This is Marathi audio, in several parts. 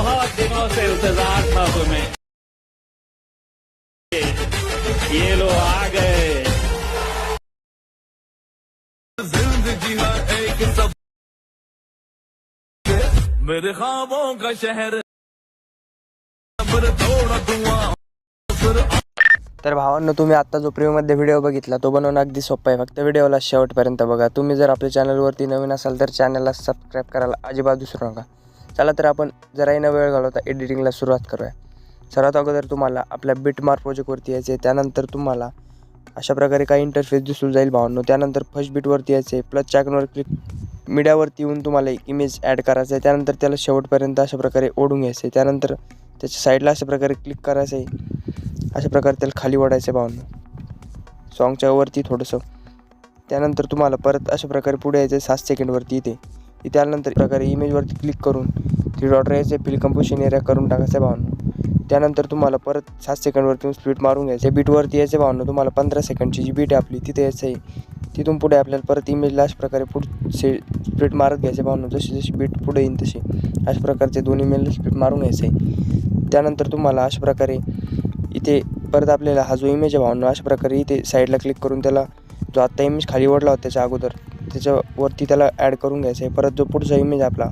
बहुत दिनों से इंतजार था तुम्हें, ये लो आ गए। जिंदगी है एक सब, मेरे ख्वाबों का शहर, थोड़ा धुआं। तर भावांनो, तुम्ही आत्ता जो प्रीव्ह्यूमध्ये व्हिडिओ बघितला तो बनवणं अगदी सोपं आहे. फक्त व्हिडिओला शेवटपर्यंत बघा. तुम्ही जर आपल्या चॅनलवरती नवीन असाल तर चॅनलला सबस्क्राईब करायला अजिबात विसरू नका. चला तर आपण जराही न वेळ घालवता एडिटिंगला सुरुवात करूया. सर्वात अगोदर तुम्हाला आपल्या बिटमार्क प्रोजेक्टवरती यायचे. त्यानंतर तुम्हाला अशा प्रकारे काही इंटरफेस दिसून जाईल भावांनो. त्यानंतर फर्स्ट बीटवरती यायचे. प्लस आयकॉनवर क्लिक, मीडियावरती येऊन तुम्हाला एक इमेज ॲड करायचं आहे. त्यानंतर त्याला शेवटपर्यंत अशा प्रकारे ओढून घ्यायचं आहे. त्यानंतर त्याच्या साईडला अशा प्रकारे क्लिक करायचं आहे. अशा प्रकारे त्याला खाली ओढायचं आहे भावांनो, सॉन्गच्या वरती थोडंसं. त्यानंतर तुम्हाला परत अशा प्रकारे पुढे यायचं आहे 7 सेकंडवरती. इथे आल्यानंतर प्रकारे इमेजवरती क्लिक करून 3 डॉट यायचे, फिल कंपोजिशन एरिया करून टाकायचं आहे भावांनो. त्यानंतर तुम्हाला परत 7 सेकंडवरती स्प्लिट मारून घ्यायचं. बीटवरती यायचं भावांनो. तुम्हाला 15 सेकंडची जी बीट आहे आपली तिथे यायचं आहे. तिथून पुढे आपल्याला परत इमेजला अशा प्रकारे पुढे स्प्लिट मारत घ्यायचे भावांनो. जशी जशी बीट पुढे येईल तशी अशा प्रकारचे दोन्ही इमेजला स्प्लिट मारून घ्यायचं आहे. त्यानंतर तुम्हाला अशा प्रकारे इथे परत आपल्याला हा जो इमेज आहे भावांनो, अशा प्रकारे इथे साईडला क्लिक करून त्याला जो आत्ता इमेज खाली ओढला होता त्याच्या अगोदर त्याच्यावरती त्याला ॲड करून घ्यायचं आहे. परत जो पुढचा इमेज आपला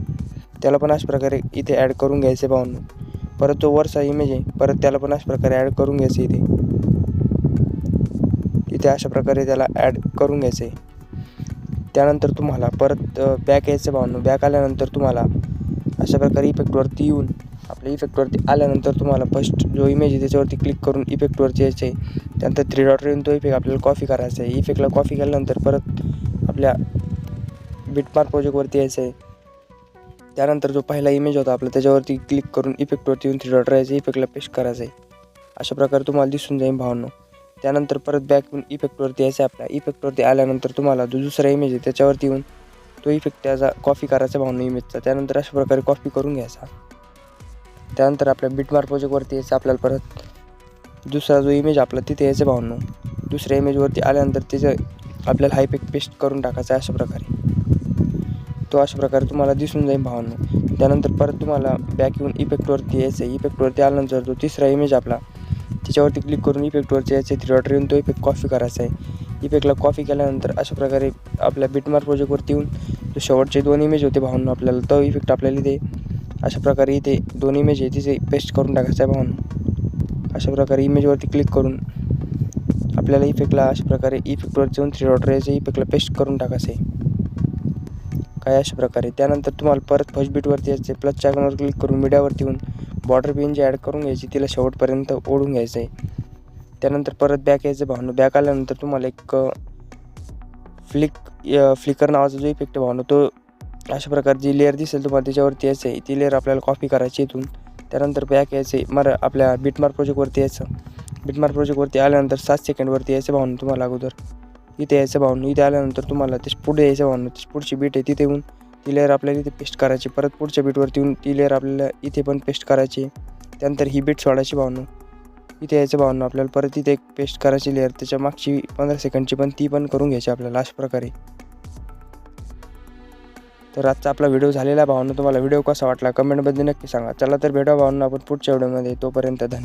त्याला पण अशा प्रकारे इथे ॲड करून घ्यायचं आहे भावांनो. परत जो वरचा इमेज आहे परत त्याला पण अशा प्रकारे ॲड करून घ्यायचं आहे. इथे अशा प्रकारे त्याला ॲड करून घ्यायचं आहे. त्यानंतर तुम्हाला परत बॅक यायचं भावांनो. बॅक आल्यानंतर तुम्हाला अशा प्रकारे इफेक्टवरती येऊन आपल्या इफेक्टवरती आल्यानंतर तुम्हाला फर्स्ट जो इमेज आहे त्याच्यावरती क्लिक करून इफेक्टवरती यायचं आहे. त्यानंतर 3 डॉट येऊन तो इफेक्ट आपल्याला कॉपी करायचा आहे. इफेक्टला कॉपी केल्यानंतर परत आपल्या बिटमार्क प्रोजेक्टवरती यायचं आहे. त्यानंतर जो पहिला इमेज होता आपला त्याच्यावरती क्लिक करून इफेक्टवरती येऊन 3 डॉट राहायचं, इफेक्टला पेस्ट करायचं आहे. अशा प्रकारे तुम्हाला दिसून जाईल भावांनो. त्यानंतर परत बॅक येऊन इफेक्टवरती यायचं आहे. आपल्या इफेक्टवरती आल्यानंतर तुम्हाला जो दुसरा इमेज आहे त्याच्यावरती येऊन तो इफेक्ट त्याचा कॉपी करायचा भावांनो इमेजचा. त्यानंतर अशा प्रकारे कॉपी करून घ्यायचा. त्यानंतर आपल्या बिटमार्क प्रोजेक्टवरती यायचं आपल्याला परत दुसरा जो इमेज आपला तिथे यायचं भावांनो. दुसऱ्या इमेजवरती आल्यानंतर त्याचं आपल्याला हा इफेक्ट पेस्ट करून टाकायचा आहे. अशा प्रकारे तो अशा प्रकारे तुम्हाला दिसून जाईल भावांनो. त्यानंतर परत तुम्हाला बॅक येऊन इफेक्टवरती यायचं आहे. इफेक्टवरती आल्यानंतर जो तिसरा इमेज आपला त्याच्यावरती क्लिक करून इफेक्टवरती यायचं आहे. 3 डॉट येऊन तो इफेक्ट कॉपी करायचा आहे. इफेक्टला कॉपी केल्यानंतर अशा प्रकारे आपल्या बिटमार्क प्रोजेक्टवरती येऊन जो शेवटचे 2 इमेज होते भावांनो आपल्याला तो इफेक्ट आपल्याला इथे अशा प्रकारे इथे 2 इमेज आहे तिथे पेस्ट करून टाकायचं आहे भावांनो. अशा प्रकारे इमेजवरती क्लिक करून आपल्याला इफेक्टला अशा प्रकारे इफेक्टवरती येऊन 3 डॉट यायचं, इफेक्टला पेस्ट करून टाकायचं आहे काय अशा प्रकारे. त्यानंतर तुम्हाला परत फर्स्ट बीटवरती यायचं आहे. प्लस आयकॉनवर क्लिक करून मीडियावरती येऊन बॉर्डर पिन जी ॲड करून घ्यायची तिला शेवटपर्यंत ओढून घ्यायचं आहे. त्यानंतर परत बॅक यायचं भावांनो. बॅक आल्यानंतर तुम्हाला एक फ्लिकर नावाचा जो इफेक्ट आहे भावांनो तो अशा प्रकारे जी लेअर दिसेल तुम्हाला त्याच्यावरती यायचं आहे. ती लेअर आपल्याला कॉपी करायची इथून. त्यानंतर बॅक यायचं आहे. आपल्या बिटमार्क प्रोजेक्टवरती यायचं. बिटमार्क प्रोजेक्टवरती आल्यानंतर 7 सेकंडवरती यायचं भावांनो तुम्हाला अगोदर. इथे यायचं भावांनो. इथे आल्यानंतर तुम्हाला ते पुढे यायचं भावांनो. पुढची बीट आहे तिथे येऊन ती लेअर आपल्याला इथे पेस्ट करायची. परत पुढच्या बीटवरती येऊन ती लेअर आपल्याला इथे पण पेस्ट करायची. त्यानंतर ही बीट सोडायची भावांनो. इथे यायचं भावांनो आपल्याला परत इथे एक पेस्ट करायची लेअर. त्याच्या मागची 15 सेकंडची पण ती पण करून घ्यायची आपल्याला अशा प्रकारे. तर आजचा आपला व्हिडिओ झालेला भावांनो. तुम्हाला व्हिडिओ कसा वाटला कमेंटमध्ये नक्की सांगा. चला तर भेटा भावांनो आपण पुढच्या व्हिडिओमध्ये. तोपर्यंत धन्यवाद.